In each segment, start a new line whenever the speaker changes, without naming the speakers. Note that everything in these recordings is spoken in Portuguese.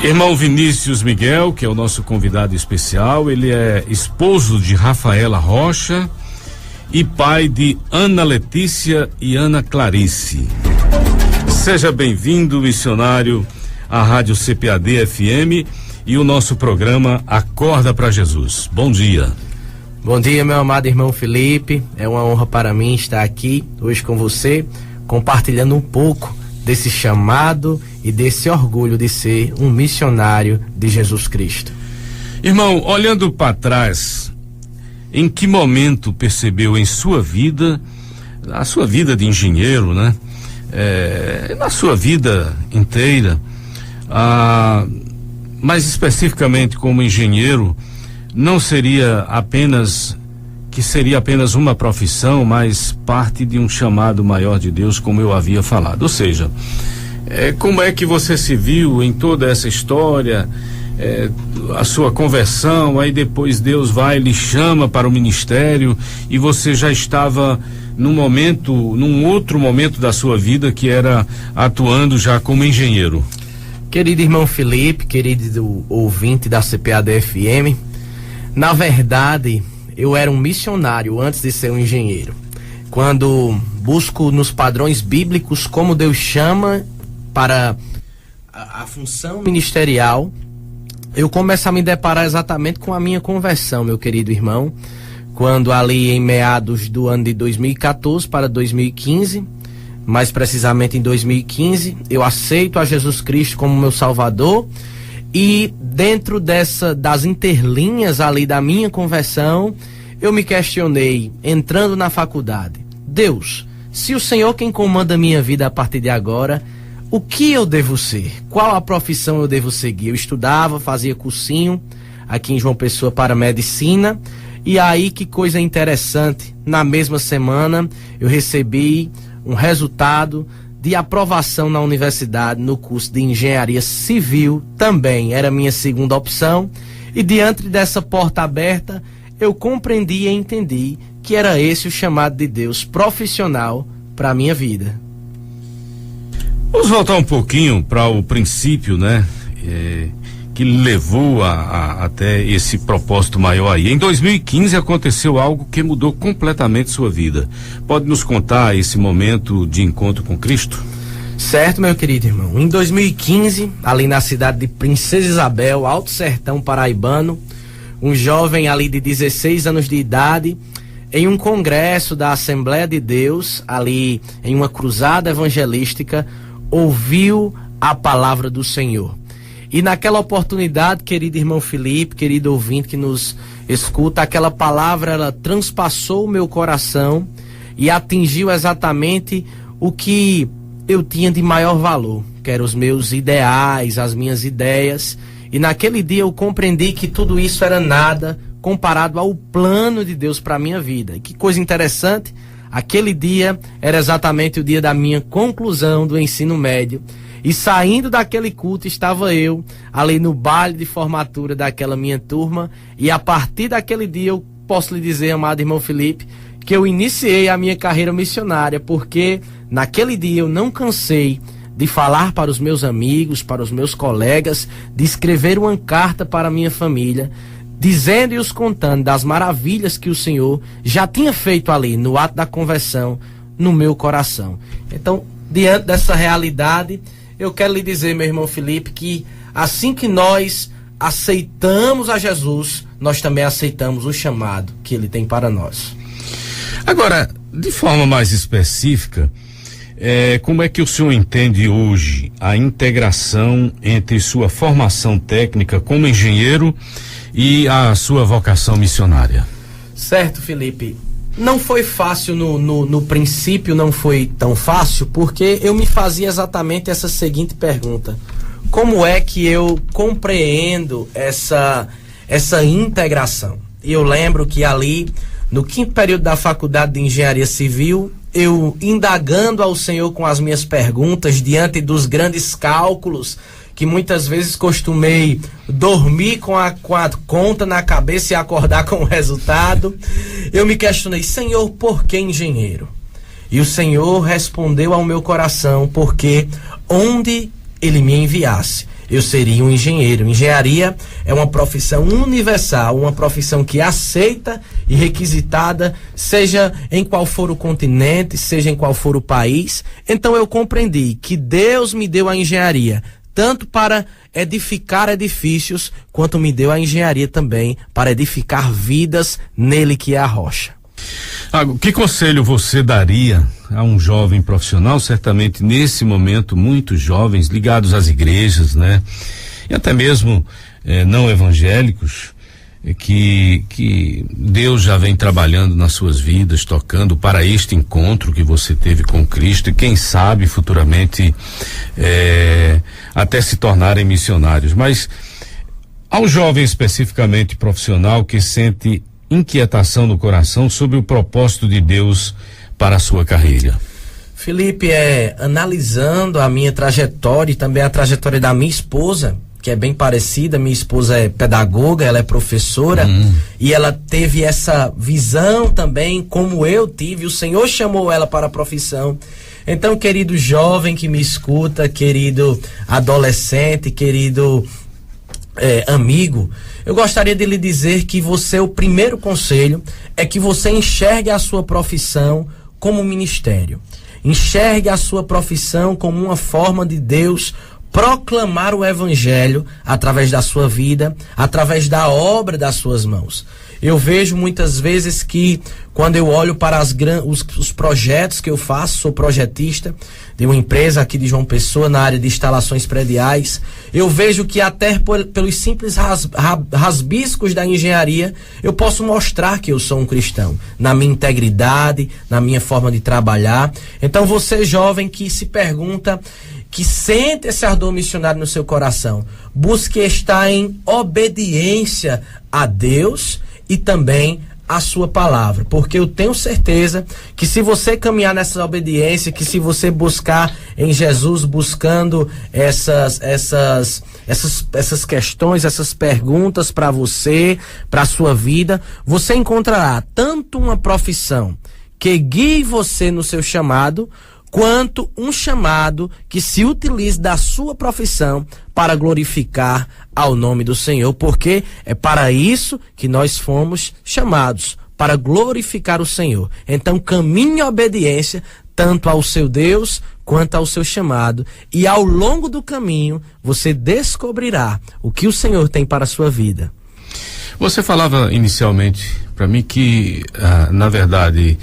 Irmão Vinícius Miguel, que é o nosso convidado especial, ele é esposo de Rafaela Rocha e pai de Ana Letícia e Ana Clarice. Seja bem-vindo, missionário, à Rádio CPAD FM e o nosso programa Acorda para Jesus. Bom dia.
Bom dia, meu amado irmão Felipe. É uma honra para mim estar aqui hoje com você, compartilhando um pouco desse chamado e desse orgulho de ser um missionário de Jesus Cristo.
Irmão, olhando para trás, em que momento percebeu em sua vida, a sua vida de engenheiro, né? Na sua vida inteira, mais especificamente como engenheiro, não seria apenas uma profissão, mas parte de um chamado maior de Deus, como eu havia falado. Ou seja, como é que você se viu em toda essa história, a sua conversão, aí depois Deus vai, lhe chama para o ministério e você já estava num outro momento da sua vida, que era atuando já como engenheiro.
Querido irmão Felipe, querido ouvinte da CPAD FM, na verdade, eu era um missionário antes de ser um engenheiro. Quando busco nos padrões bíblicos como Deus chama para a função ministerial, eu começo a me deparar exatamente com a minha conversão, meu querido irmão, quando ali em meados do ano de 2014 para 2015, mais precisamente em 2015, eu aceito a Jesus Cristo como meu Salvador. E dentro das interlinhas ali da minha conversão, eu me questionei, entrando na faculdade: Deus, se o Senhor quem comanda a minha vida a partir de agora, o que eu devo ser? Qual a profissão eu devo seguir? Eu estudava, fazia cursinho aqui em João Pessoa para medicina, e aí que coisa interessante, na mesma semana eu recebi um resultado de aprovação na universidade no curso de engenharia civil, também era minha segunda opção, e diante dessa porta aberta eu compreendi e entendi que era esse o chamado de Deus profissional para a minha vida.
Vamos voltar um pouquinho para o princípio, né? Que levou até esse propósito maior aí. Em 2015 aconteceu algo que mudou completamente sua vida. Pode nos contar esse momento de encontro com Cristo?
Certo, meu querido irmão. Em 2015, ali na cidade de Princesa Isabel, Alto Sertão paraibano, um jovem ali de 16 anos de idade, em um congresso da Assembleia de Deus, ali em uma cruzada evangelística, ouviu a palavra do Senhor. E naquela oportunidade, querido irmão Felipe, querido ouvinte que nos escuta, aquela palavra, ela transpassou o meu coração e atingiu exatamente o que eu tinha de maior valor, que eram os meus ideais, as minhas ideias. E naquele dia eu compreendi que tudo isso era nada comparado ao plano de Deus para a minha vida. E que coisa interessante, aquele dia era exatamente o dia da minha conclusão do ensino médio. E saindo daquele culto estava eu ali no baile de formatura daquela minha turma, e a partir daquele dia eu posso lhe dizer, amado irmão Felipe, que eu iniciei a minha carreira missionária, porque naquele dia eu não cansei de falar para os meus amigos, para os meus colegas, de escrever uma carta para a minha família, dizendo e os contando das maravilhas que o Senhor já tinha feito ali no ato da conversão no meu coração. Então, diante dessa realidade, eu quero lhe dizer, meu irmão Felipe, que assim que nós aceitamos a Jesus, nós também aceitamos o chamado que Ele tem para nós.
Agora, de forma mais específica, como é que o senhor entende hoje a integração entre sua formação técnica como engenheiro e a sua vocação missionária?
Certo, Felipe. Não foi fácil no princípio, não foi tão fácil, porque eu me fazia exatamente essa seguinte pergunta: como é que eu compreendo essa integração? E eu lembro que ali, no 5º período da faculdade de engenharia civil, eu indagando ao Senhor com as minhas perguntas, diante dos grandes cálculos, que muitas vezes costumei dormir com a conta na cabeça e acordar com o resultado, eu me questionei: Senhor, por que engenheiro? E o Senhor respondeu ao meu coração: porque onde Ele me enviasse, eu seria um engenheiro. Engenharia é uma profissão universal, uma profissão que é aceita e requisitada, seja em qual for o continente, seja em qual for o país. Então eu compreendi que Deus me deu a engenharia tanto para edificar edifícios, quanto me deu a engenharia também para edificar vidas nele que é a rocha.
Que conselho você daria a um jovem profissional, certamente nesse momento muitos jovens ligados às igrejas, né? E até mesmo não evangélicos, que Deus já vem trabalhando nas suas vidas, tocando para este encontro que você teve com Cristo, e quem sabe futuramente até se tornarem missionários. Mas ao jovem especificamente profissional que sente inquietação no coração sobre o propósito de Deus para a sua carreira.
Felipe, analisando a minha trajetória e também a trajetória da minha esposa, que é bem parecida. Minha esposa é pedagoga, ela é professora, e ela teve essa visão também, como eu tive. O Senhor chamou ela para a profissão. Então, querido jovem que me escuta, querido adolescente, querido amigo, eu gostaria de lhe dizer que o primeiro conselho é que você enxergue a sua profissão como um ministério. Enxergue a sua profissão como uma forma de Deus proclamar o evangelho através da sua vida, através da obra das suas mãos. Eu vejo muitas vezes que, quando eu olho para os projetos que eu faço, sou projetista de uma empresa aqui de João Pessoa na área de instalações prediais, eu vejo que até pelos simples rasbiscos da engenharia, eu posso mostrar que eu sou um cristão, na minha integridade, na minha forma de trabalhar. Então você, jovem, que se pergunta, que sente esse ardor missionário no seu coração, busque estar em obediência a Deus e também a sua palavra, porque eu tenho certeza que se você caminhar nessa obediência, que se você buscar em Jesus, buscando essas questões, essas perguntas para você, para a sua vida, você encontrará tanto uma profissão que guie você no seu chamado, quanto um chamado que se utilize da sua profissão para glorificar ao nome do Senhor, porque é para isso que nós fomos chamados, para glorificar o Senhor. Então caminhe em obediência tanto ao seu Deus quanto ao seu chamado, e ao longo do caminho você descobrirá o que o Senhor tem para a sua vida.
Você falava inicialmente para mim que na verdade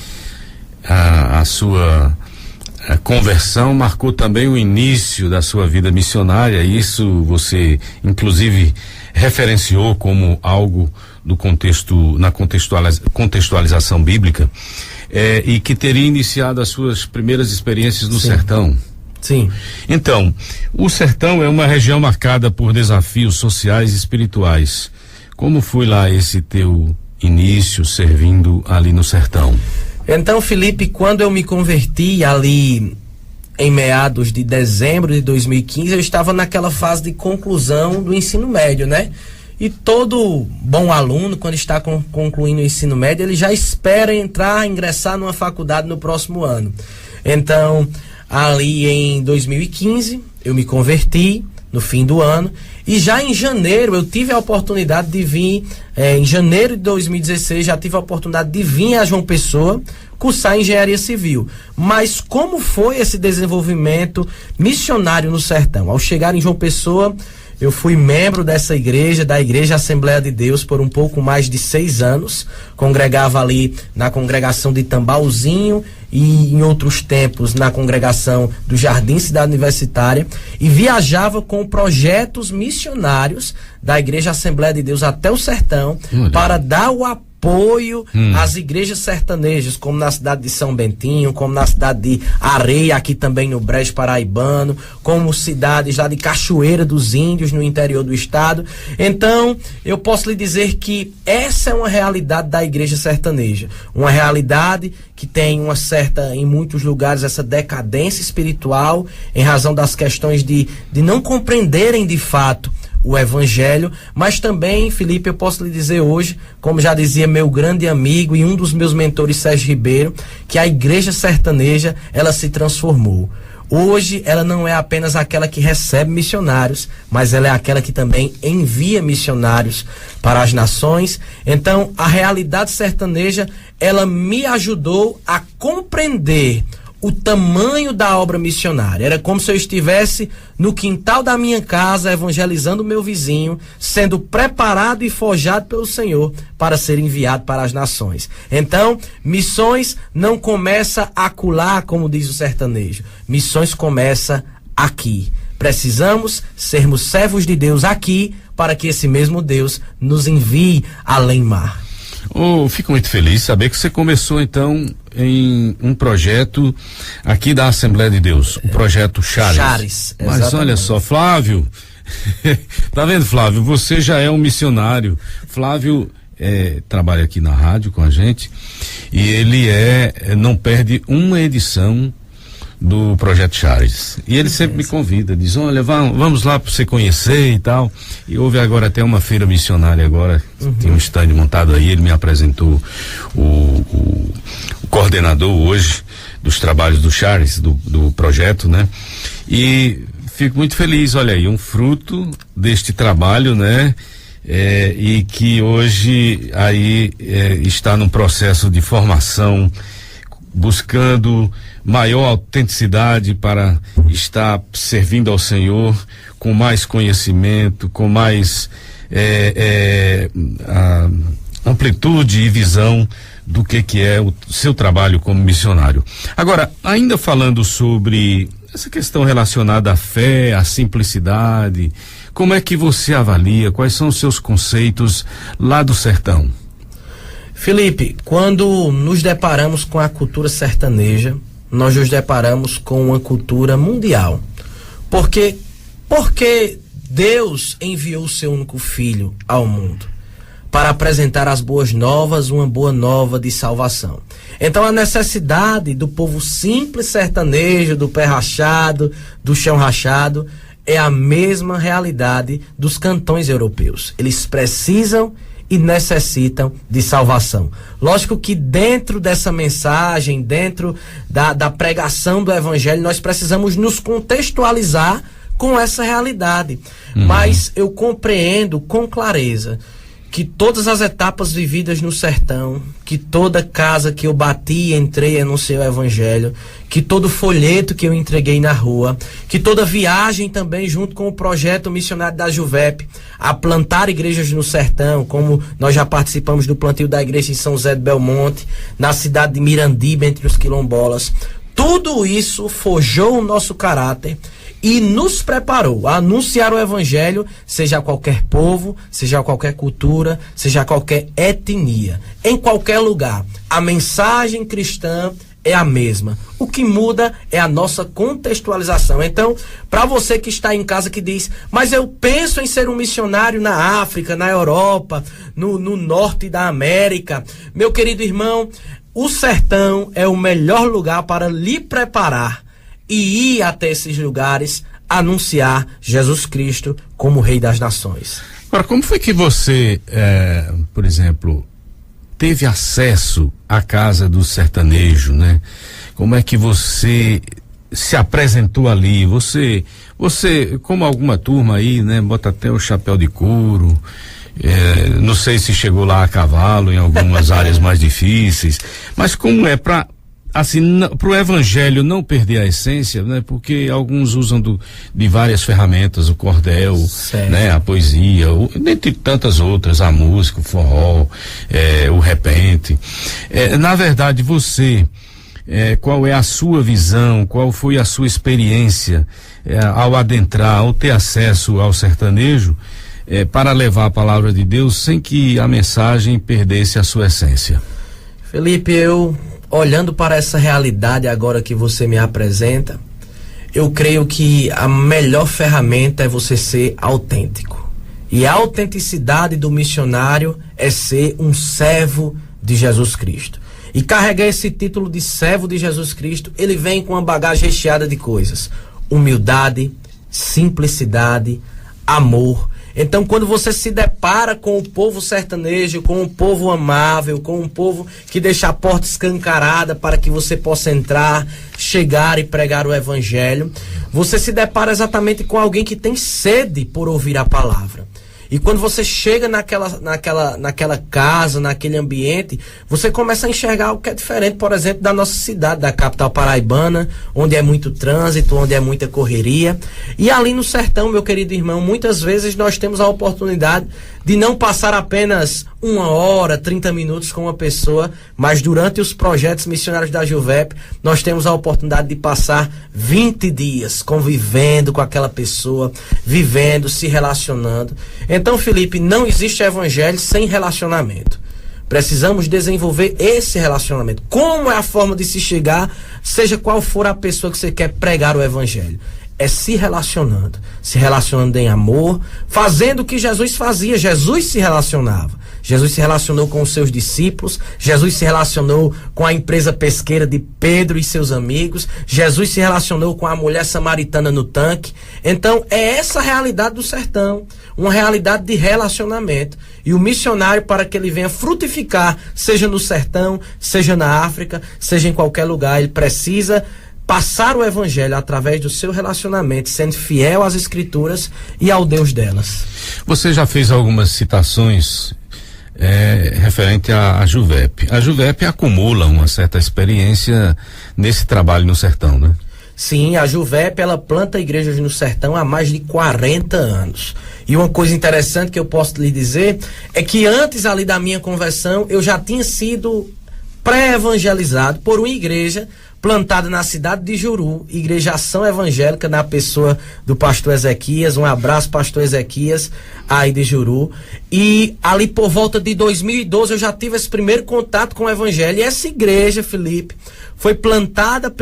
a sua conversão marcou também o início da sua vida missionária. Isso você inclusive referenciou como algo do contexto, na contextualização bíblica, e que teria iniciado as suas primeiras experiências no sertão.
Sim.
Então, o sertão é uma região marcada por desafios sociais e espirituais. Como foi lá esse teu início servindo ali no sertão?
Então, Felipe, quando eu me converti ali em meados de dezembro de 2015, eu estava naquela fase de conclusão do ensino médio, né? E todo bom aluno, quando está concluindo o ensino médio, ele já espera ingressar numa faculdade no próximo ano. Então, ali em 2015, eu me converti no fim do ano, e já em janeiro eu tive a oportunidade de vir, em janeiro de 2016 já tive a oportunidade de vir a João Pessoa cursar engenharia civil. Mas como foi esse desenvolvimento missionário no sertão? Ao chegar em João Pessoa, eu fui membro dessa igreja, da Igreja Assembleia de Deus, por um pouco mais de 6 anos. Congregava ali na congregação de Tambauzinho e em outros tempos na congregação do Jardim Cidade Universitária, e viajava com projetos missionários da Igreja Assembleia de Deus até o sertão, para dar o apoio às igrejas sertanejas, como na cidade de São Bentinho, como na cidade de Areia, aqui também no Brejo Paraibano, como cidades lá de Cachoeira dos Índios, no interior do estado. Então, eu posso lhe dizer que essa é uma realidade da igreja sertaneja, uma realidade que tem uma certa, em muitos lugares, essa decadência espiritual, em razão das questões de não compreenderem de fato o evangelho. Mas também, Felipe, eu posso lhe dizer hoje, como já dizia meu grande amigo e um dos meus mentores, Sérgio Ribeiro, que a igreja sertaneja, ela se transformou. Hoje ela não é apenas aquela que recebe missionários, mas ela é aquela que também envia missionários para as nações. Então, a realidade sertaneja, ela me ajudou a compreender o tamanho da obra missionária. Era como se eu estivesse no quintal da minha casa, evangelizando o meu vizinho, sendo preparado e forjado pelo Senhor para ser enviado para as nações. Então, missões não começa acolá, como diz o sertanejo. Missões começa aqui. Precisamos sermos servos de Deus aqui, para que esse mesmo Deus nos envie além mar.
Fico muito feliz de saber que você começou então em um projeto aqui da Assembleia de Deus, o projeto Charis.
Charis,
exatamente. Mas olha só, Flávio, tá vendo, Flávio? Você já é um missionário. Flávio trabalha aqui na rádio com a gente e ele não perde uma edição do projeto Charis. E ele sempre me convida, diz: olha, vamos lá para você conhecer e tal. E houve agora até uma feira missionária agora, tem um stand montado aí, ele me apresentou o coordenador hoje dos trabalhos do Charis, do projeto, né? E fico muito feliz, olha aí, um fruto deste trabalho, né? E que hoje aí está num processo de formação, buscando maior autenticidade para estar servindo ao Senhor com mais conhecimento, com mais amplitude e visão do que é o seu trabalho como missionário. Agora, ainda falando sobre essa questão relacionada à fé, à simplicidade, como é que você avalia, quais são os seus conceitos lá do sertão?
Felipe, quando nos deparamos com a cultura sertaneja, nós nos deparamos com uma cultura mundial. Porque Deus enviou o seu único filho ao mundo para apresentar as boas novas, uma boa nova de salvação. Então a necessidade do povo simples sertanejo, do pé rachado, do chão rachado, é a mesma realidade dos cantões europeus. Eles precisam e necessitam de salvação. Lógico que dentro dessa mensagem, dentro da pregação do evangelho, nós precisamos nos contextualizar com essa realidade. Mas eu compreendo com clareza que todas as etapas vividas no sertão, que toda casa que eu bati e entrei e anunciei o evangelho, que todo folheto que eu entreguei na rua, que toda viagem também junto com o projeto missionário da Juvep a plantar igrejas no sertão, como nós já participamos do plantio da igreja em São José de Belmonte, na cidade de Mirandiba, entre os quilombolas. Tudo isso forjou o nosso caráter e nos preparou a anunciar o evangelho, seja a qualquer povo, seja a qualquer cultura, seja a qualquer etnia, em qualquer lugar. A mensagem cristã é a mesma. O que muda é a nossa contextualização. Então, para você que está em casa que diz: mas eu penso em ser um missionário na África, na Europa, no norte da América, meu querido irmão, o sertão é o melhor lugar para lhe preparar e ir até esses lugares anunciar Jesus Cristo como Rei das Nações.
Agora, como foi que você, por exemplo, teve acesso à casa do sertanejo, né? Como é que você se apresentou ali? Você, como alguma turma aí, né? Bota até o chapéu de couro. Não sei se chegou lá a cavalo em algumas áreas mais difíceis, mas como é para o evangelho não perder a essência, né? Porque alguns usam de várias ferramentas, o cordel, né? A poesia, dentre tantas outras, a música, o forró, o repente. Na verdade, você, qual é a sua visão, qual foi a sua experiência ao adentrar, ao ter acesso ao sertanejo, para levar a palavra de Deus sem que a mensagem perdesse a sua essência?
Felipe, olhando para essa realidade agora que você me apresenta, eu creio que a melhor ferramenta é você ser autêntico. E a autenticidade do missionário é ser um servo de Jesus Cristo. E carregar esse título de servo de Jesus Cristo, ele vem com uma bagagem recheada de coisas: humildade, simplicidade, amor. Então, quando você se depara com o povo sertanejo, com um povo amável, com um povo que deixa a porta escancarada para que você possa entrar, chegar e pregar o evangelho, você se depara exatamente com alguém que tem sede por ouvir a palavra. E quando você chega naquela casa, naquele ambiente, você começa a enxergar algo que é diferente, por exemplo, da nossa cidade, da capital paraibana, onde é muito trânsito, onde é muita correria. E ali no sertão, meu querido irmão, muitas vezes nós temos a oportunidade de não passar apenas 1 hora, 30 minutos com uma pessoa, mas durante os projetos missionários da Juvep, nós temos a oportunidade de passar 20 dias convivendo com aquela pessoa, vivendo, se relacionando. Então, Felipe, não existe evangelho sem relacionamento. Precisamos desenvolver esse relacionamento. Como é a forma de se chegar, seja qual for a pessoa que você quer pregar o evangelho? É se relacionando em amor, fazendo o que Jesus fazia. Jesus se relacionava. Jesus se relacionou com os seus discípulos, Jesus se relacionou com a empresa pesqueira de Pedro e seus amigos, Jesus se relacionou com a mulher samaritana no tanque. Então, é essa a realidade do sertão, uma realidade de relacionamento. E o missionário, para que ele venha frutificar, seja no sertão, seja na África, seja em qualquer lugar, ele precisa passar o evangelho através do seu relacionamento, sendo fiel às escrituras e ao Deus delas.
Você já fez algumas citações referente à Juvep. A Juvep acumula uma certa experiência nesse trabalho no sertão, né?
Sim, a Juvep, ela planta igrejas no sertão há mais de 40 anos. E uma coisa interessante que eu posso lhe dizer é que antes ali da minha conversão, eu já tinha sido pré-evangelizado por uma igreja plantada na cidade de Juru, Igreja Ação Evangélica, na pessoa do pastor Ezequias. Um abraço, pastor Ezequias, aí de Juru. E ali por volta de 2012 eu já tive esse primeiro contato com o evangelho. E essa igreja, Felipe, foi plantada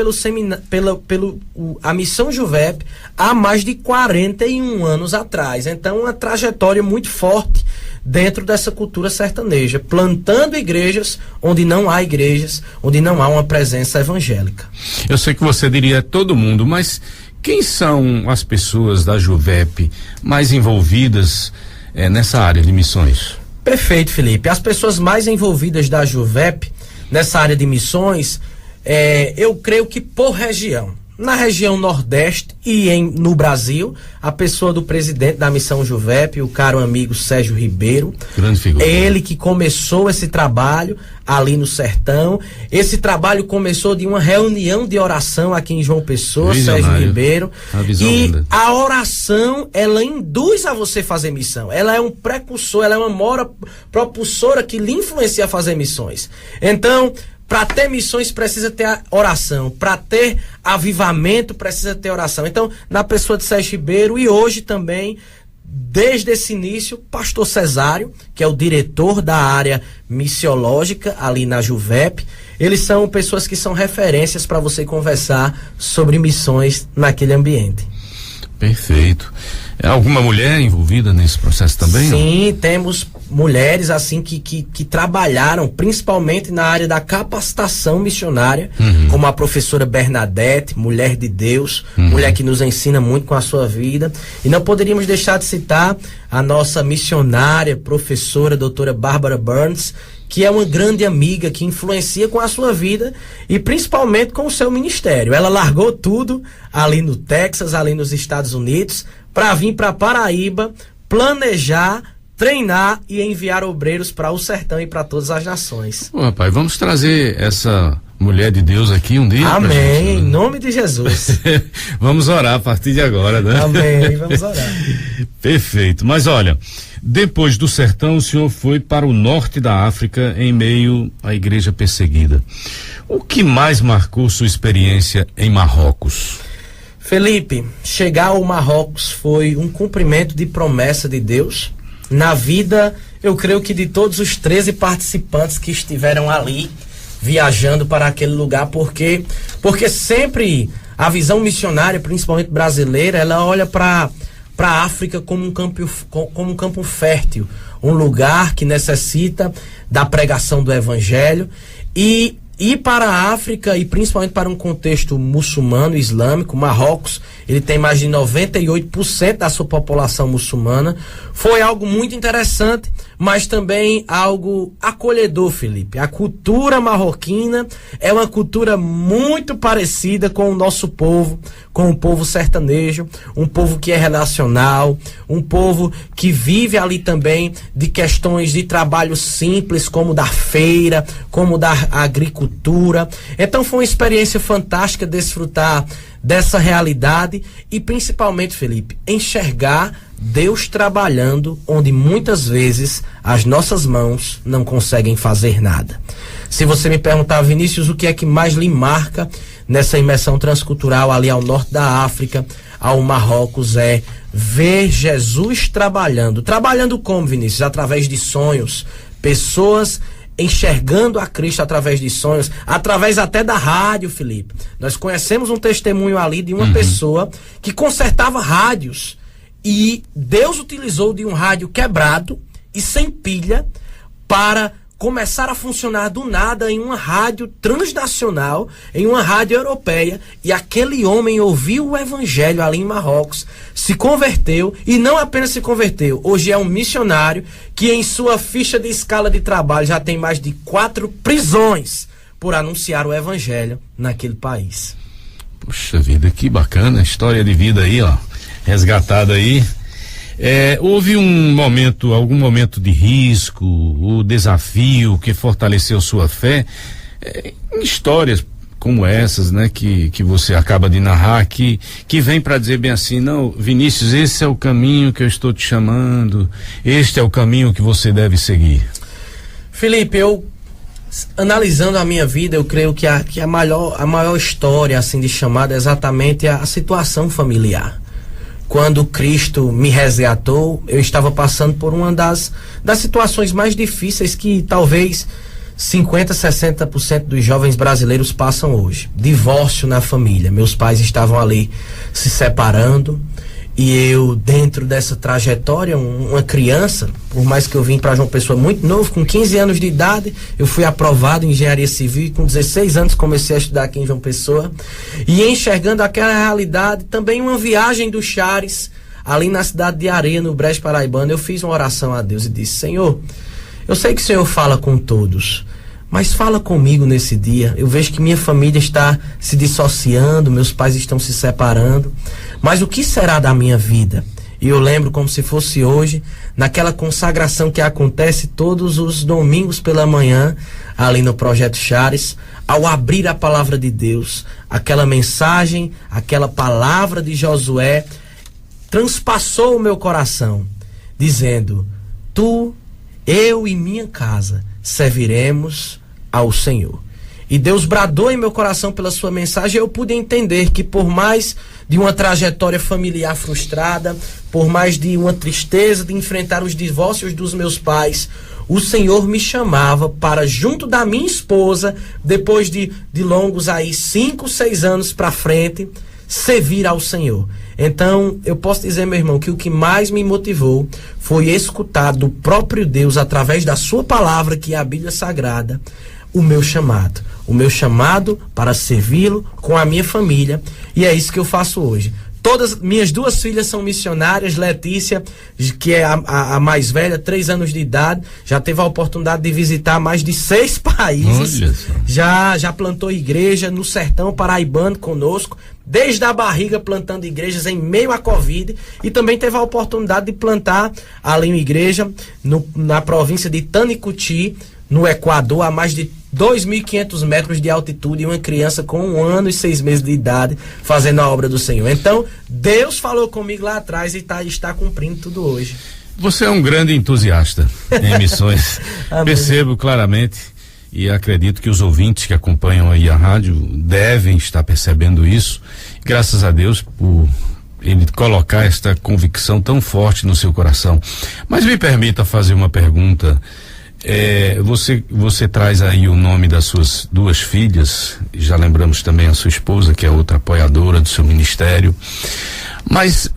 a Missão Juvep há mais de 41 anos atrás. Então, uma trajetória muito forte dentro dessa cultura sertaneja, plantando igrejas onde não há igrejas, onde não há uma presença evangélica.
Eu sei que você diria todo mundo, mas quem são as pessoas da Juvep mais envolvidas nessa área de missões?
Perfeito, Felipe. As pessoas mais envolvidas da Juvep nessa área de missões, eu creio que por região. Na região Nordeste e no Brasil, a pessoa do presidente da Missão Juvep, o caro amigo Sérgio Ribeiro.
Grande figura.
Ele que começou esse trabalho ali no sertão. Esse trabalho começou de uma reunião de oração aqui em João Pessoa, Sérgio Ribeiro. E a oração, ela induz a você fazer missão. Ela é um precursor, ela é uma mora propulsora que lhe influencia a fazer missões. Então, para ter missões precisa ter a oração, para ter avivamento precisa ter oração. Então, na pessoa de Sérgio Ribeiro, e hoje também, desde esse início, pastor Cesário, que é o diretor da área missiológica ali na Juvep, eles são pessoas que são referências para você conversar sobre missões naquele ambiente.
Perfeito. Alguma mulher envolvida nesse processo também?
Sim, temos mulheres assim que trabalharam principalmente na área da capacitação missionária, como a professora Bernadette, mulher de Deus, mulher que nos ensina muito com a sua vida. E não poderíamos deixar de citar a nossa missionária, professora, doutora Bárbara Burns, que é uma grande amiga que influencia com a sua vida e principalmente com o seu ministério. Ela largou tudo ali no Texas, ali nos Estados Unidos, para vir para Paraíba, planejar, treinar e enviar obreiros para o sertão e para todas as nações.
Rapaz, vamos trazer essa mulher de Deus aqui um dia?
Amém, em nome de Jesus.
Vamos orar a partir de agora, né?
Amém, vamos orar.
Perfeito, mas olha, depois do sertão o senhor foi para o norte da África em meio à igreja perseguida. O que mais marcou sua experiência em Marrocos?
Felipe, chegar ao Marrocos foi um cumprimento de promessa de Deus na vida, eu creio que de todos os 13 participantes que estiveram ali viajando para aquele lugar, porque sempre a visão missionária, principalmente brasileira, ela olha para a África como um campo fértil, um lugar que necessita da pregação do evangelho. E ir para a África e principalmente para um contexto muçulmano, islâmico. Marrocos, ele tem mais de 98% da sua população muçulmana. Foi algo muito interessante, mas também algo acolhedor, Felipe. A cultura marroquina é uma cultura muito parecida com o nosso povo, com o povo sertanejo, um povo que é relacional, um povo que vive ali também de questões de trabalho simples, como da feira, como da agricultura. Então foi uma experiência fantástica desfrutar dessa realidade e principalmente, Felipe, enxergar Deus trabalhando onde muitas vezes as nossas mãos não conseguem fazer nada. Se você me perguntar, Vinícius, o que é que mais lhe marca nessa imersão transcultural ali ao norte da África, ao Marrocos, é ver Jesus trabalhando. Trabalhando como, Vinícius? Através de sonhos, pessoas enxergando a Cristo através de sonhos, através até da rádio, Felipe. Nós conhecemos um testemunho ali de uma pessoa que consertava rádios e Deus utilizou de um rádio quebrado e sem pilha para começar a funcionar do nada em uma rádio transnacional, em uma rádio europeia, e aquele homem ouviu o evangelho ali em Marrocos, se converteu, e não apenas se converteu, hoje é um missionário que em sua ficha de escala de trabalho já tem mais de 4 prisões por anunciar o evangelho naquele país.
Puxa vida, que bacana, história de vida aí, ó, resgatada aí. Houve algum momento de risco, o desafio que fortaleceu sua fé, histórias como essas, né, que você acaba de narrar, que vem para dizer bem assim, não, Vinícius, esse é o caminho que eu estou te chamando, este é o caminho que você deve seguir.
Felipe, eu analisando a minha vida, eu creio que a maior história assim de chamada é exatamente a situação familiar. Quando Cristo me resgatou, eu estava passando por uma das situações mais difíceis que talvez 50%, 60% dos jovens brasileiros passam hoje. Divórcio na família. Meus pais estavam ali se separando e eu, dentro dessa trajetória, uma criança, por mais que eu vim para João Pessoa muito novo, com 15 anos de idade, eu fui aprovado em engenharia civil e com 16 anos comecei a estudar aqui em João Pessoa, e enxergando aquela realidade, também uma viagem do Chares, ali na cidade de Areia, no Brejo Paraibano, eu fiz uma oração a Deus e disse, Senhor, eu sei que o Senhor fala com todos, mas fala comigo nesse dia. Eu vejo que minha família está se dissociando, meus pais estão se separando, mas o que será da minha vida? E eu lembro como se fosse hoje, naquela consagração que acontece todos os domingos pela manhã, ali no Projeto Chares, ao abrir a palavra de Deus, aquela mensagem, aquela palavra de Josué, transpassou o meu coração, dizendo, tu, eu e minha casa serviremos ao Senhor. E Deus bradou em meu coração pela sua mensagem, e eu pude entender que por mais de uma trajetória familiar frustrada, por mais de uma tristeza de enfrentar os divórcios dos meus pais, o Senhor me chamava para, junto da minha esposa, depois de longos aí 5, 6 anos para frente, servir ao Senhor. Então, eu posso dizer, meu irmão, que o que mais me motivou foi escutar do próprio Deus, através da sua palavra, que é a Bíblia Sagrada, o meu chamado para servi-lo com a minha família, e é isso que eu faço hoje. Todas minhas 2 filhas são missionárias. Letícia, que é a mais velha, 3 anos de idade, já teve a oportunidade de visitar mais de 6 países. Já plantou igreja no sertão paraibano conosco, desde a barriga plantando igrejas em meio à Covid, e também teve a oportunidade de plantar ali uma igreja na província de Tanicuti, no Equador, a mais de 2.500 metros de altitude, e uma criança com 1 ano e 6 meses de idade fazendo a obra do Senhor. Então, Deus falou comigo lá atrás e está cumprindo tudo hoje.
Você é um grande entusiasta em missões. Percebo claramente, e acredito que os ouvintes que acompanham aí a rádio devem estar percebendo isso. Graças a Deus por ele colocar esta convicção tão forte no seu coração. Mas me permita fazer uma pergunta. Você traz aí o nome das suas 2 filhas, já lembramos também a sua esposa, que é outra apoiadora do seu ministério, mas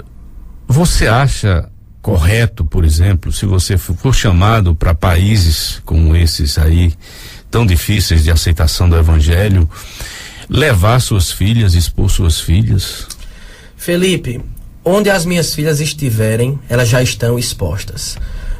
você acha correto, por exemplo, se você for chamado para países como esses aí, tão difíceis de aceitação do evangelho, levar suas filhas, expor suas filhas?
Felipe, onde as minhas filhas estiverem, elas já estão expostas.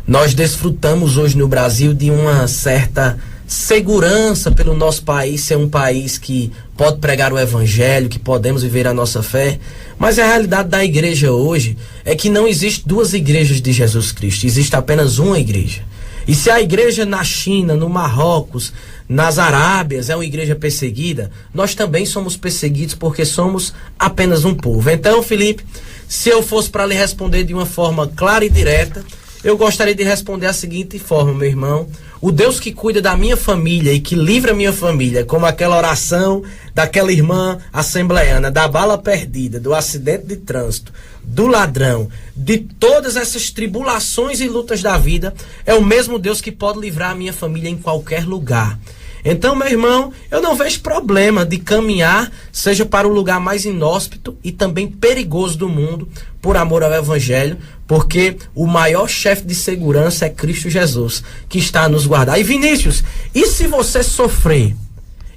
Nós desfrutamos hoje no Brasil de uma certa segurança pelo nosso país ser um país que pode pregar o evangelho, que podemos viver a nossa fé, mas a realidade da igreja hoje é que não existe duas igrejas de Jesus Cristo, existe apenas uma igreja. E se a igreja na China, no Marrocos, nas Arábias é uma igreja perseguida, nós também somos perseguidos porque somos apenas um povo. Então, Felipe, se eu fosse para lhe responder de uma forma clara e direta, eu gostaria de responder da seguinte forma, meu irmão: o Deus que cuida da minha família e que livra a minha família, como aquela oração daquela irmã assembleiana, da bala perdida, do acidente de trânsito, do ladrão, de todas essas tribulações e lutas da vida, é o mesmo Deus que pode livrar a minha família em qualquer lugar. Então, meu irmão, eu não vejo problema de caminhar, seja para o lugar mais inóspito e também perigoso do mundo, por amor ao evangelho, porque o maior chefe de segurança é Cristo Jesus, que está a nos guardar. E Vinícius, e se você sofrer?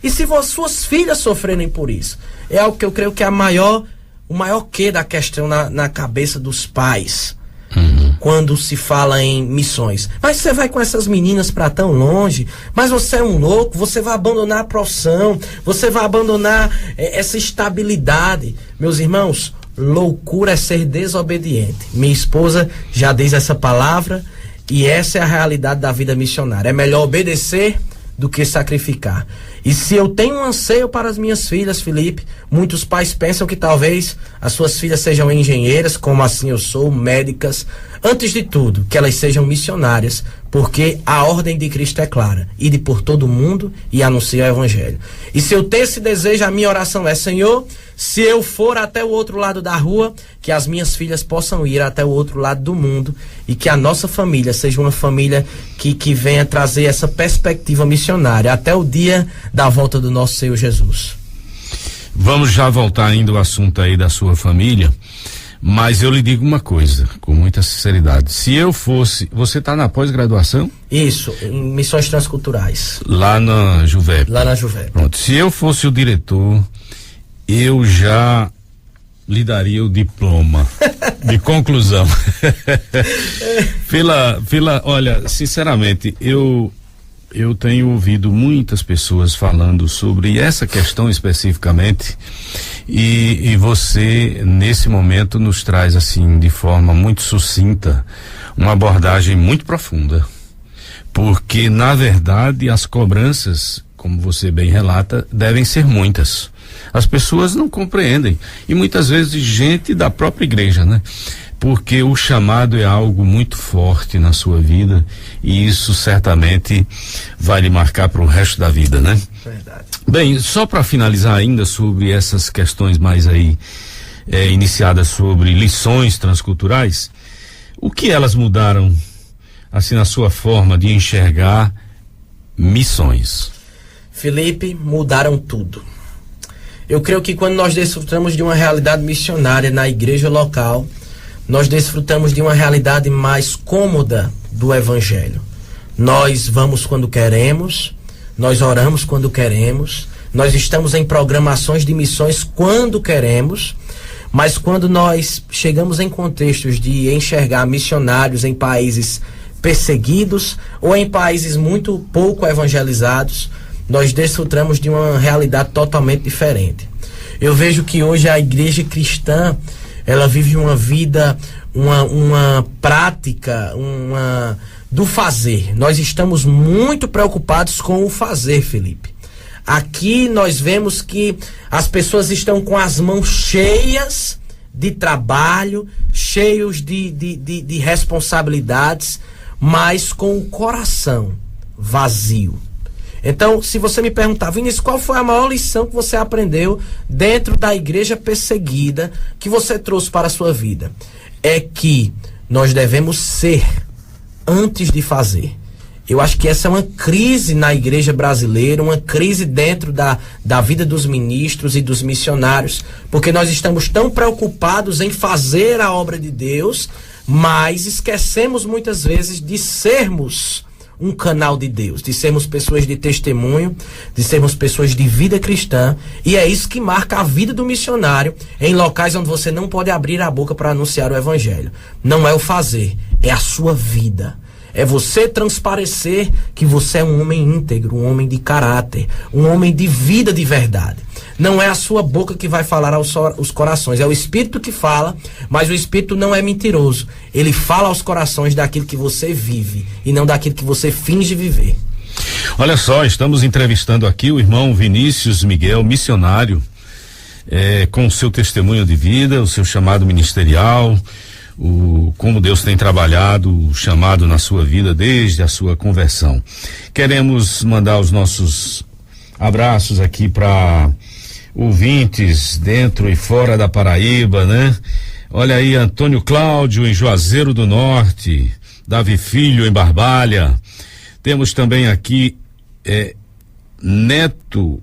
E se suas filhas sofrerem por isso? É algo que eu creio que é o maior quê da questão na cabeça dos pais. Quando se fala em missões. Mas você vai com essas meninas para tão longe, mas você é um louco, você vai abandonar a profissão, você vai abandonar essa estabilidade. Meus irmãos, loucura é ser desobediente. Minha esposa já diz essa palavra e essa é a realidade da vida missionária. É melhor obedecer do que sacrificar. E se eu tenho um anseio para as minhas filhas, Felipe, muitos pais pensam que talvez as suas filhas sejam engenheiras, como assim eu sou, médicas. Antes de tudo, que elas sejam missionárias, porque a ordem de Cristo é clara: ide por todo o mundo e anunciar o evangelho. E se eu tenho esse desejo, a minha oração é: Senhor, se eu for até o outro lado da rua, que as minhas filhas possam ir até o outro lado do mundo e que a nossa família seja uma família que venha trazer essa perspectiva missionária até o dia da volta do nosso Senhor Jesus.
Vamos já voltar ainda ao assunto aí da sua família, mas eu lhe digo uma coisa, com muita sinceridade: se eu fosse, você está na pós-graduação?
Isso, em missões transculturais.
Lá na Juvep.
Lá na Juvep.
Pronto, se eu fosse o diretor, eu já lhe daria o diploma de conclusão. Olha, sinceramente, eu tenho ouvido muitas pessoas falando sobre essa questão especificamente, e você, nesse momento, nos traz, assim, de forma muito sucinta, uma abordagem muito profunda. Porque, na verdade, as cobranças, como você bem relata, devem ser muitas. As pessoas não compreendem, e muitas vezes gente da própria igreja, né? Porque o chamado é algo muito forte na sua vida, e isso certamente vai lhe marcar para o resto da vida, né?
Verdade.
Bem, só para finalizar ainda sobre essas questões mais aí iniciadas sobre lições transculturais, o que elas mudaram, assim, na sua forma de enxergar missões?
Felipe, mudaram tudo. Eu creio que quando nós desfrutamos de uma realidade missionária na igreja local, nós desfrutamos de uma realidade mais cômoda do evangelho. Nós vamos quando queremos, nós oramos quando queremos, nós estamos em programações de missões quando queremos, mas quando nós chegamos em contextos de enxergar missionários em países perseguidos ou em países muito pouco evangelizados, nós desfrutamos de uma realidade totalmente diferente. Eu vejo que hoje a igreja cristã, ela vive uma vida, uma prática, do fazer. Nós estamos muito preocupados com o fazer, Felipe. Aqui nós vemos que as pessoas estão com as mãos cheias de trabalho, cheios de responsabilidades, mas com o coração vazio. Então, se você me perguntar, Vinícius, qual foi a maior lição que você aprendeu dentro da igreja perseguida que você trouxe para a sua vida? É que nós devemos ser antes de fazer. Eu acho que essa é uma crise na igreja brasileira, uma crise dentro da vida dos ministros e dos missionários, porque nós estamos tão preocupados em fazer a obra de Deus, mas esquecemos muitas vezes de sermos um canal de Deus, de sermos pessoas de testemunho, de sermos pessoas de vida cristã, e é isso que marca a vida do missionário em locais onde você não pode abrir a boca para anunciar o evangelho. Não é o fazer, é a sua vida. É você transparecer que você é um homem íntegro, um homem de caráter, um homem de vida de verdade. Não é a sua boca que vai falar aos corações, é o Espírito que fala, mas o Espírito não é mentiroso. Ele fala aos corações daquilo que você vive e não daquilo que você finge viver.
Olha só, estamos entrevistando aqui o irmão Vinícius Miguel, missionário, com o seu testemunho de vida, o seu chamado ministerial, como Deus tem trabalhado o chamado na sua vida desde a sua conversão. Queremos mandar os nossos abraços aqui para ouvintes dentro e fora da Paraíba, né? Olha aí, Antônio Cláudio em Juazeiro do Norte, Davi Filho em Barbalha. Temos também aqui Neto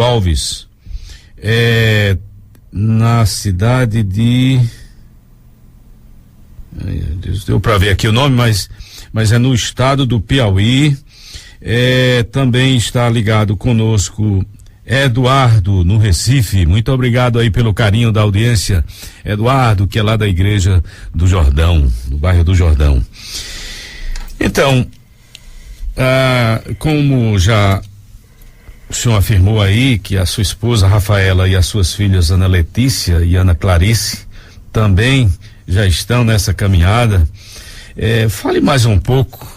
Alves, na cidade de, deu para ver aqui o nome, mas é no estado do Piauí. Também está ligado conosco Eduardo no Recife. Muito obrigado aí pelo carinho da audiência, Eduardo, que é lá da Igreja do Jordão, do bairro do Jordão. Então, como já o senhor afirmou aí que a sua esposa Rafaela e as suas filhas Ana Letícia e Ana Clarice também já estão nessa caminhada, fale mais um pouco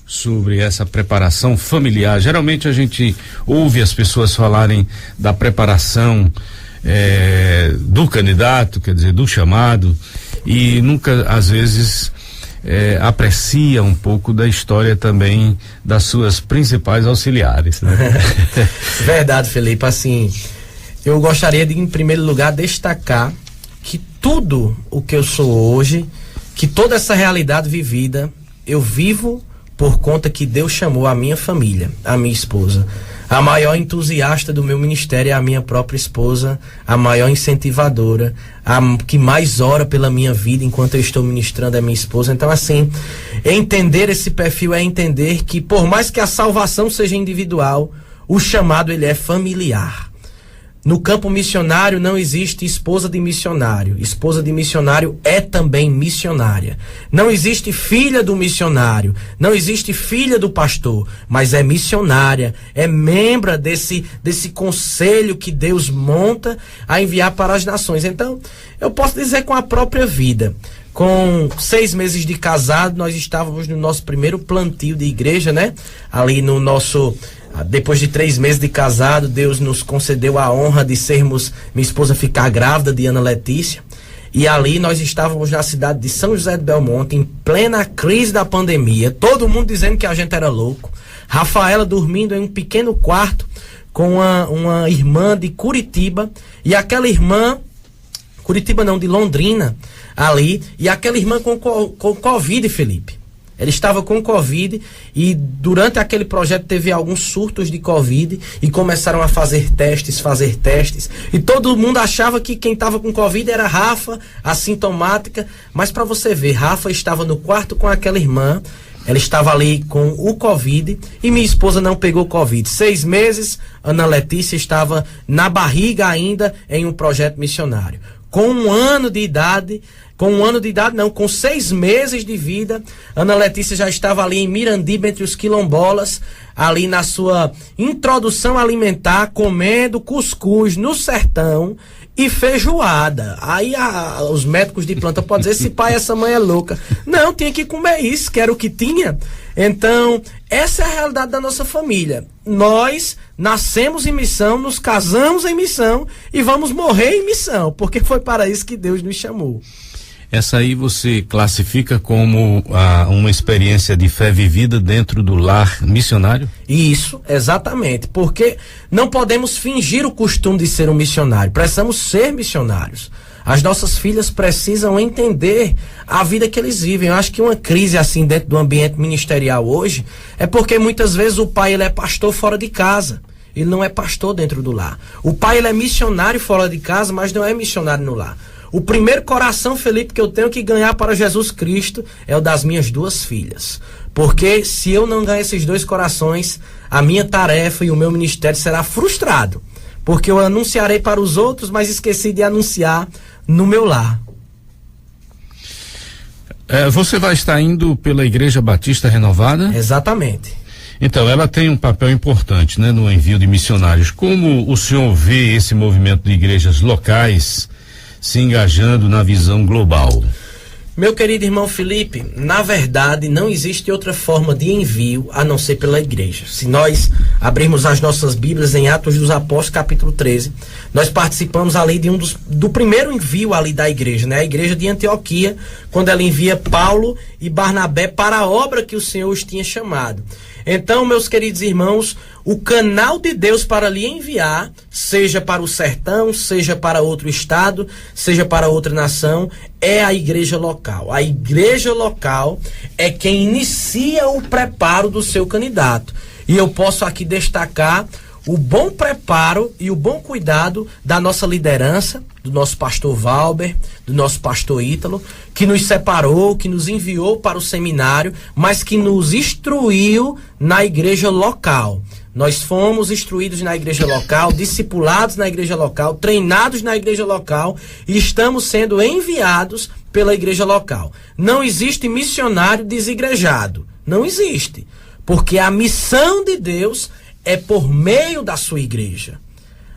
sobre essa preparação familiar. Geralmente a gente ouve as pessoas falarem da preparação do candidato, quer dizer, do chamado, e nunca, às vezes, aprecia um pouco da história também das suas principais auxiliares, né?
Verdade, Felipe. Assim, eu gostaria de, em primeiro lugar, destacar que tudo o que eu sou hoje, que toda essa realidade vivida, eu vivo por conta que Deus chamou a minha família, a minha esposa. A maior entusiasta do meu ministério é a minha própria esposa, a maior incentivadora, a que mais ora pela minha vida enquanto eu estou ministrando é minha esposa. Então, assim, entender esse perfil é entender que, por mais que a salvação seja individual, o chamado ele é familiar. No campo missionário não existe esposa de missionário. Esposa de missionário é também missionária. Não existe filha do missionário. Não existe filha do pastor. Mas é missionária. É membro desse conselho que Deus monta a enviar para as nações. Então, eu posso dizer com a própria vida. Com 6 meses de casado, nós estávamos no nosso primeiro plantio de igreja, né? Ali no nosso... Depois de 3 meses de casado, Deus nos concedeu a honra de sermos, minha esposa ficar grávida de Ana Letícia. E ali nós estávamos na cidade de São José do Belmonte, em plena crise da pandemia. Todo mundo dizendo que a gente era louco. Rafaela dormindo em um pequeno quarto com uma irmã de Curitiba. E aquela irmã, Curitiba não, de Londrina, ali. E aquela irmã com Covid, Felipe. Ela estava com Covid e durante aquele projeto teve alguns surtos de Covid e começaram a fazer testes. E todo mundo achava que quem estava com Covid era Rafa, assintomática. Mas para você ver, Rafa estava no quarto com aquela irmã, ela estava ali com o Covid e minha esposa não pegou Covid. 6 meses, Ana Letícia estava na barriga ainda em um projeto missionário. Com 1 ano de idade... Com 6 meses de vida, Ana Letícia já estava ali em Mirandiba, entre os quilombolas, ali na sua introdução alimentar, comendo cuscuz no sertão e feijoada. Aí os médicos de planta podem dizer, esse pai, essa mãe é louca. Não, tinha que comer isso, que era o que tinha. Então, essa é a realidade da nossa família. Nós nascemos em missão, nos casamos em missão e vamos morrer em missão, porque foi para isso que Deus nos chamou.
Essa aí você classifica como uma experiência de fé vivida dentro do lar missionário?
Isso, exatamente, porque não podemos fingir o costume de ser um missionário, precisamos ser missionários. As nossas filhas precisam entender a vida que eles vivem. Eu acho que uma crise assim dentro do ambiente ministerial hoje é porque muitas vezes o pai ele é pastor fora de casa. Ele não é pastor dentro do lar. O pai ele é missionário fora de casa, mas não é missionário no lar. O primeiro coração, Felipe, que eu tenho que ganhar para Jesus Cristo é o das minhas 2 filhas. Porque se eu não ganhar esses 2 corações, a minha tarefa e o meu ministério será frustrado. Porque eu anunciarei para os outros, mas esqueci de anunciar no meu lar.
Você vai estar indo pela Igreja Batista Renovada?
Exatamente.
Então, ela tem um papel importante, né, no envio de missionários. Como o senhor vê esse movimento de igrejas locais se engajando na visão global?
Meu querido irmão Felipe, na verdade não existe outra forma de envio a não ser pela igreja. Se nós abrirmos as nossas Bíblias em Atos dos Apóstolos, capítulo 13, nós participamos ali de do primeiro envio ali da igreja, né? A igreja de Antioquia, quando ela envia Paulo e Barnabé para a obra que o Senhor os tinha chamado. Então, meus queridos irmãos, o canal de Deus para lhe enviar, seja para o sertão, seja para outro estado, seja para outra nação, é a igreja local. A igreja local é quem inicia o preparo do seu candidato. E eu posso aqui destacar o bom preparo e o bom cuidado da nossa liderança, do nosso pastor Valber, do nosso pastor Ítalo, que nos separou, que nos enviou para o seminário, mas que nos instruiu na igreja local. Nós fomos instruídos na igreja local, discipulados na igreja local, treinados na igreja local e estamos sendo enviados pela igreja local. Não existe missionário desigrejado. Não existe. Porque a missão de Deus é por meio da sua igreja.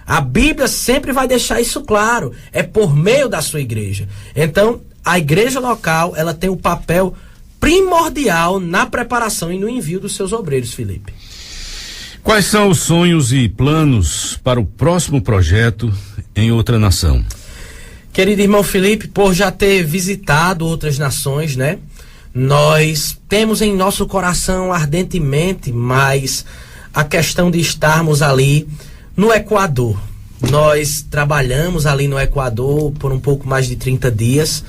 A Bíblia sempre vai deixar isso claro. É por meio da sua igreja. Então, a igreja local, ela tem um papel primordial na preparação e no envio dos seus obreiros, Felipe.
Quais são os sonhos e planos para o próximo projeto em outra nação?
Querido irmão Felipe, por já ter visitado outras nações, né? Nós temos em nosso coração ardentemente, mas a questão de estarmos ali no Equador. Nós trabalhamos ali no Equador por um pouco mais de 30 dias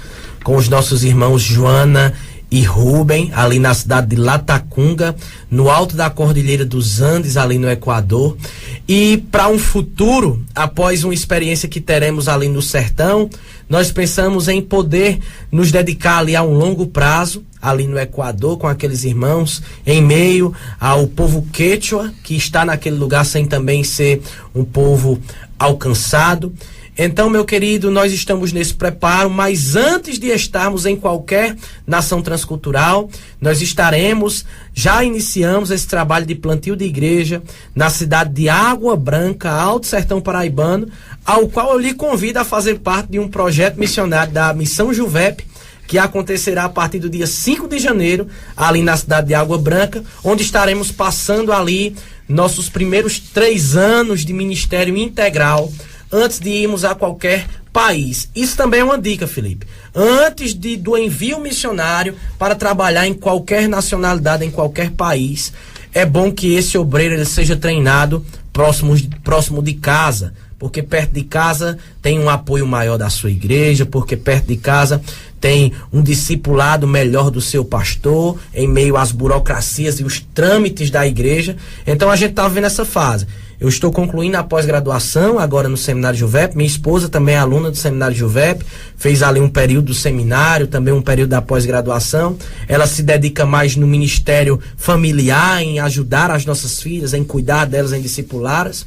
com os nossos irmãos Joana e Rubem, ali na cidade de Latacunga, no alto da Cordilheira dos Andes, ali no Equador. E para um futuro, após uma experiência que teremos ali no sertão, nós pensamos em poder nos dedicar ali a um longo prazo, ali no Equador, com aqueles irmãos, em meio ao povo quechua, que está naquele lugar sem também ser um povo alcançado. Então, meu querido, nós estamos nesse preparo, mas antes de estarmos em qualquer nação transcultural, nós já iniciamos esse trabalho de plantio de igreja na cidade de Água Branca, Alto Sertão Paraibano, ao qual eu lhe convido a fazer parte de um projeto missionário da Missão Juvep, que acontecerá a partir do dia 5 de janeiro, ali na cidade de Água Branca, onde estaremos passando ali nossos primeiros 3 anos de ministério integral, antes de irmos a qualquer país. Isso também é uma dica, Felipe. Antes do envio missionário para trabalhar em qualquer nacionalidade, em qualquer país, é bom que esse obreiro ele seja treinado próximo de casa, porque perto de casa tem um apoio maior da sua igreja, porque perto de casa tem um discipulado melhor do seu pastor, em meio às burocracias e os trâmites da igreja. Então a gente está vendo essa fase. Eu estou concluindo a pós-graduação agora no Seminário Juvep. Minha esposa também é aluna do Seminário Juvep, fez ali um período do seminário, também um período da pós-graduação. Ela se dedica mais no ministério familiar, em ajudar as nossas filhas, em cuidar delas, em discipulá-las.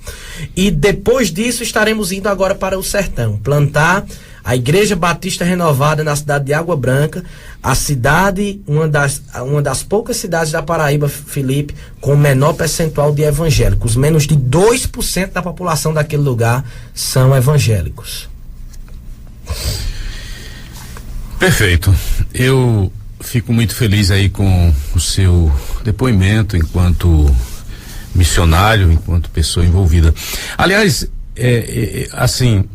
E depois disso estaremos indo agora para o sertão, plantar a Igreja Batista Renovada na cidade de Água Branca, a cidade, uma das poucas cidades da Paraíba, Felipe, com o menor percentual de evangélicos. Menos de 2% da população daquele lugar são evangélicos.
Perfeito. Eu fico muito feliz aí com o seu depoimento enquanto missionário, enquanto pessoa envolvida. Aliás, assim,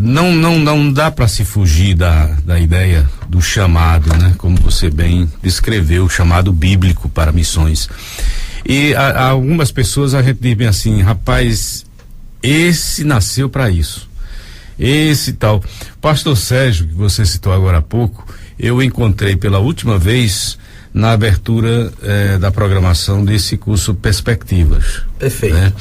não dá para se fugir da ideia do chamado, né? Como você bem descreveu, o chamado bíblico para missões. E a algumas pessoas a gente diz bem assim, rapaz, esse nasceu para isso. Esse tal. Pastor Sérgio, que você citou agora há pouco, eu encontrei pela última vez na abertura da programação desse curso Perspectivas.
Perfeito.
Né?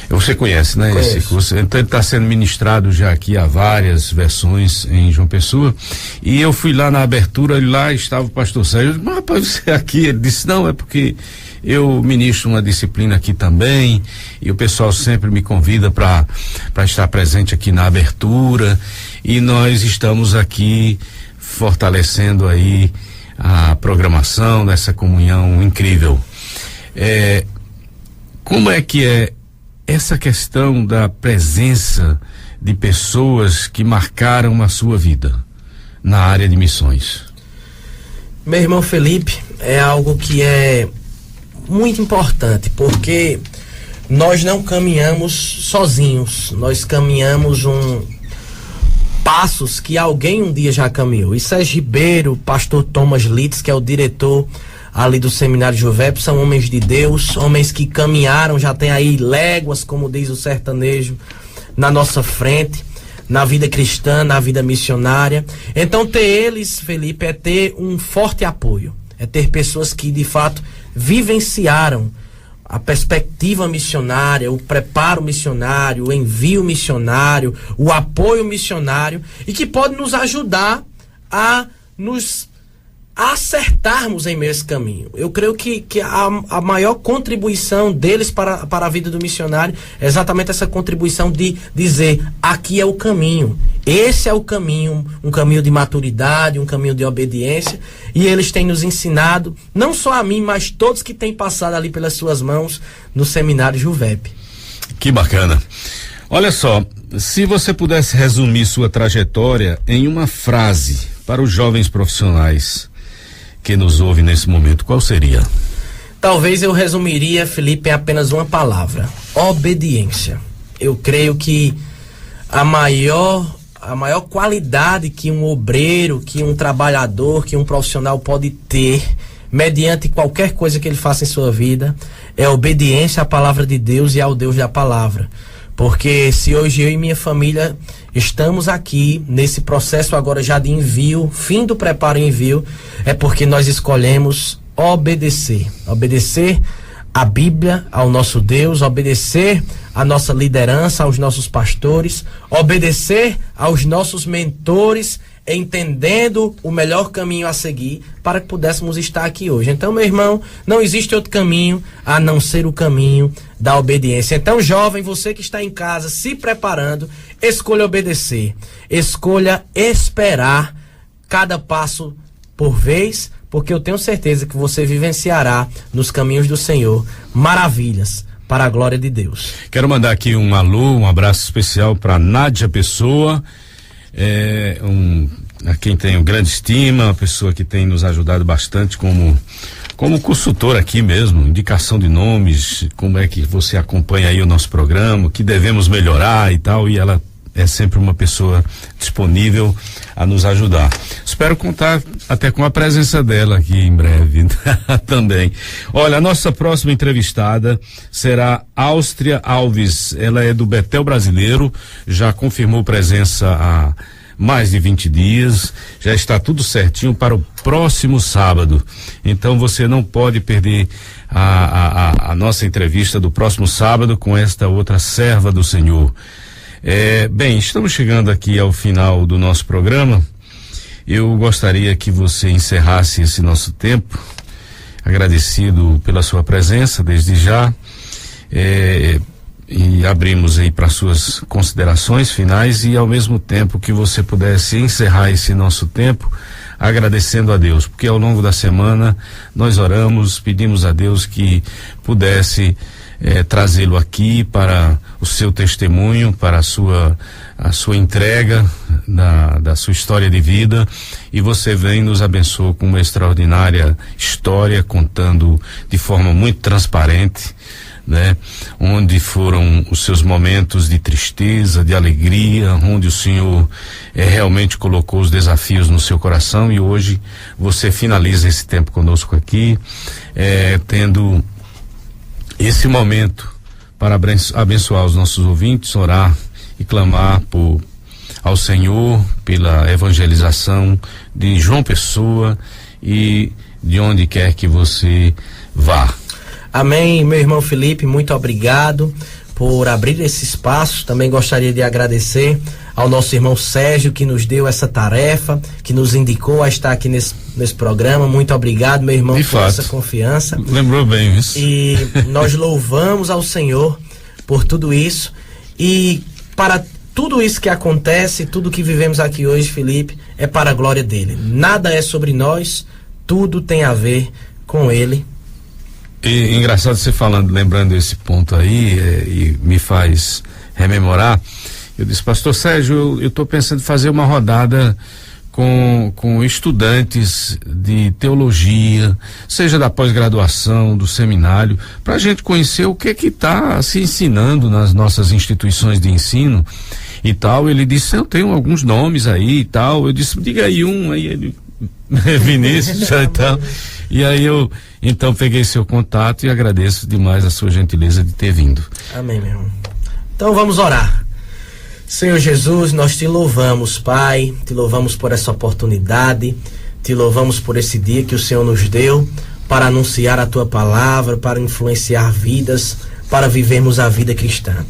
Você conhece, né?
Conheço.
Esse curso. Então ele está sendo ministrado já aqui há várias versões em João Pessoa, e eu fui lá na abertura e lá estava o pastor Sérgio. Eu disse, mas rapaz, você é aqui? Ele disse, não, é porque eu ministro uma disciplina aqui também, e o pessoal sempre me convida para estar presente aqui na abertura, e nós estamos aqui fortalecendo aí a programação dessa comunhão incrível. Como é que é essa questão da presença de pessoas que marcaram a sua vida na área de missões?
Meu irmão Felipe, é algo que é muito importante, porque nós não caminhamos sozinhos, nós caminhamos passos que alguém um dia já caminhou. E Sérgio Ribeiro, pastor Thomas Litz, que é o diretor ali do Seminário Juvep, são homens de Deus, homens que caminharam, já tem aí léguas, como diz o sertanejo, na nossa frente, na vida cristã, na vida missionária. Então ter eles, Felipe, é ter um forte apoio, é ter pessoas que de fato vivenciaram a perspectiva missionária, o preparo missionário, o envio missionário, o apoio missionário, e que pode nos ajudar a nos acertarmos em meio a esse caminho. Eu creio que a maior contribuição deles para a vida do missionário é exatamente essa contribuição de dizer, aqui é o caminho, esse é o caminho, um caminho de maturidade, um caminho de obediência, e eles têm nos ensinado, não só a mim, mas todos que têm passado ali pelas suas mãos no Seminário Juvep.
Que bacana. Olha só, se você pudesse resumir sua trajetória em uma frase para os jovens profissionais que nos ouve nesse momento, qual seria?
Talvez eu resumiria, Felipe, em apenas uma palavra: obediência. Eu creio que a maior qualidade que um obreiro, que um trabalhador, que um profissional pode ter, mediante qualquer coisa que ele faça em sua vida, é a obediência à palavra de Deus e ao Deus da palavra. Porque se hoje eu e minha família estamos aqui nesse processo agora já de envio, fim do preparo e envio, é porque nós escolhemos obedecer. Obedecer à Bíblia, ao nosso Deus, obedecer à nossa liderança, aos nossos pastores, obedecer aos nossos mentores, entendendo o melhor caminho a seguir para que pudéssemos estar aqui hoje. Então, meu irmão, não existe outro caminho a não ser o caminho da obediência. Então, jovem, você que está em casa se preparando, escolha obedecer, escolha esperar cada passo por vez, porque eu tenho certeza que você vivenciará nos caminhos do Senhor maravilhas para a glória de Deus.
Quero mandar aqui um alô, um abraço especial para Nádia Pessoa, a quem tenho grande estima, uma pessoa que tem nos ajudado bastante como consultor aqui mesmo, indicação de nomes, como é que você acompanha aí o nosso programa, o que devemos melhorar e tal, e ela é sempre uma pessoa disponível a nos ajudar. Espero contar até com a presença dela aqui em breve também. Olha, a nossa próxima entrevistada será Áustria Alves. Ela é do Betel Brasileiro, já confirmou presença há mais de 20 dias, já está tudo certinho para o próximo sábado. Então você não pode perder a nossa entrevista do próximo sábado com esta outra serva do Senhor. Bem, estamos chegando aqui ao final do nosso programa. Eu gostaria que você encerrasse esse nosso tempo, agradecido pela sua presença desde já, e abrimos aí para suas considerações finais, e ao mesmo tempo que você pudesse encerrar esse nosso tempo agradecendo a Deus, porque ao longo da semana nós oramos, pedimos a Deus que pudesse trazê-lo aqui para o seu testemunho, para a sua entrega da sua história de vida, e você vem nos abençoa com uma extraordinária história, contando de forma muito transparente, né? Onde foram os seus momentos de tristeza, de alegria, onde o Senhor realmente colocou os desafios no seu coração, e hoje você finaliza esse tempo conosco aqui, tendo esse momento para abençoar os nossos ouvintes, orar e clamar ao Senhor pela evangelização de João Pessoa e de onde quer que você vá.
Amém, meu irmão Felipe, muito obrigado por abrir esse espaço. Também gostaria de agradecer ao nosso irmão Sérgio, que nos deu essa tarefa, que nos indicou a estar aqui nesse programa. Muito obrigado, meu irmão, por essa confiança.
Lembrou bem isso.
E nós louvamos ao Senhor por tudo isso. E para tudo isso que acontece, tudo que vivemos aqui hoje, Felipe, é para a glória dele. Nada é sobre nós, tudo tem a ver com ele.
E engraçado você falando, lembrando esse ponto aí, e me faz rememorar. Eu disse, pastor Sérgio, eu estou pensando em fazer uma rodada com estudantes de teologia, seja da pós-graduação, do seminário, para a gente conhecer o que está se ensinando nas nossas instituições de ensino e tal. Ele disse, eu tenho alguns nomes aí e tal. Eu disse, diga aí um. Aí ele, Vinícius e tal. E aí eu então peguei seu contato e agradeço demais a sua gentileza de ter vindo.
Amém, meu irmão. Então vamos orar. Senhor Jesus, nós te louvamos, Pai, te louvamos por essa oportunidade, te louvamos por esse dia que o Senhor nos deu para anunciar a tua palavra, para influenciar vidas, para vivermos a vida cristã.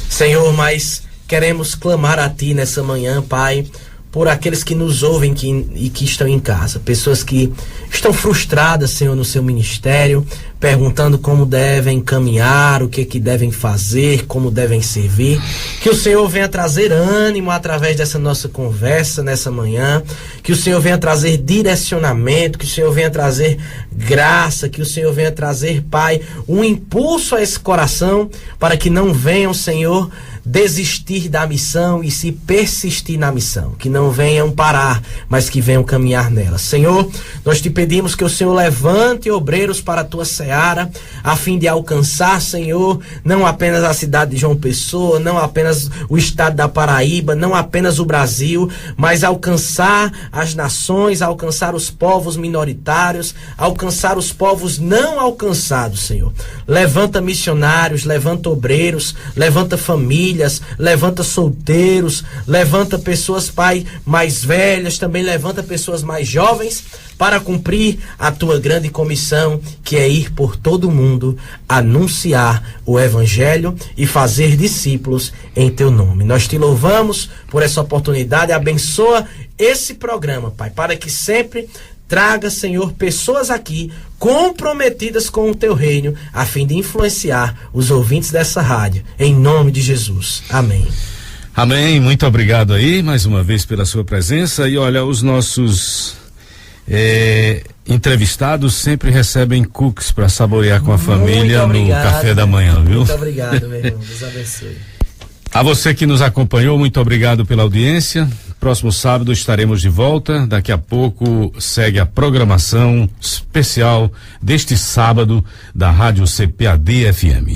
Senhor, mas queremos clamar a ti nessa manhã, Pai, por aqueles que nos ouvem e que estão em casa, pessoas que estão frustradas, Senhor, no seu ministério, perguntando como devem caminhar, o que devem fazer, como devem servir. Que o Senhor venha trazer ânimo através dessa nossa conversa nessa manhã, que o Senhor venha trazer direcionamento, que o Senhor venha trazer graça, que o Senhor venha trazer, Pai, um impulso a esse coração, para que não venham, Senhor, desistir da missão e se persistir na missão, que não venham parar, mas que venham caminhar nela. Senhor, nós te pedimos que o Senhor levante obreiros para a tua seara, a fim de alcançar, Senhor, não apenas a cidade de João Pessoa, não apenas o estado da Paraíba, não apenas o Brasil, mas alcançar as nações, alcançar os povos minoritários, alcançar os povos não alcançados, Senhor. Levanta missionários, levanta obreiros, levanta famílias, levanta solteiros, levanta pessoas, Pai, mais velhas, também levanta pessoas mais jovens para cumprir a tua grande comissão, que é ir por todo o mundo, anunciar o evangelho e fazer discípulos em teu nome. Nós te louvamos por essa oportunidade, abençoa esse programa, Pai, para que sempre traga, Senhor, pessoas aqui comprometidas com o teu reino, a fim de influenciar os ouvintes dessa rádio, em nome de Jesus. Amém.
Amém, muito obrigado aí, mais uma vez pela sua presença. E olha, os nossos entrevistados sempre recebem cookies para saborear com a família no café da manhã, viu?
Muito obrigado, meu irmão, Deus abençoe.
A você que nos acompanhou, muito obrigado pela audiência. Próximo sábado estaremos de volta. Daqui a pouco segue a programação especial deste sábado da Rádio CPAD FM.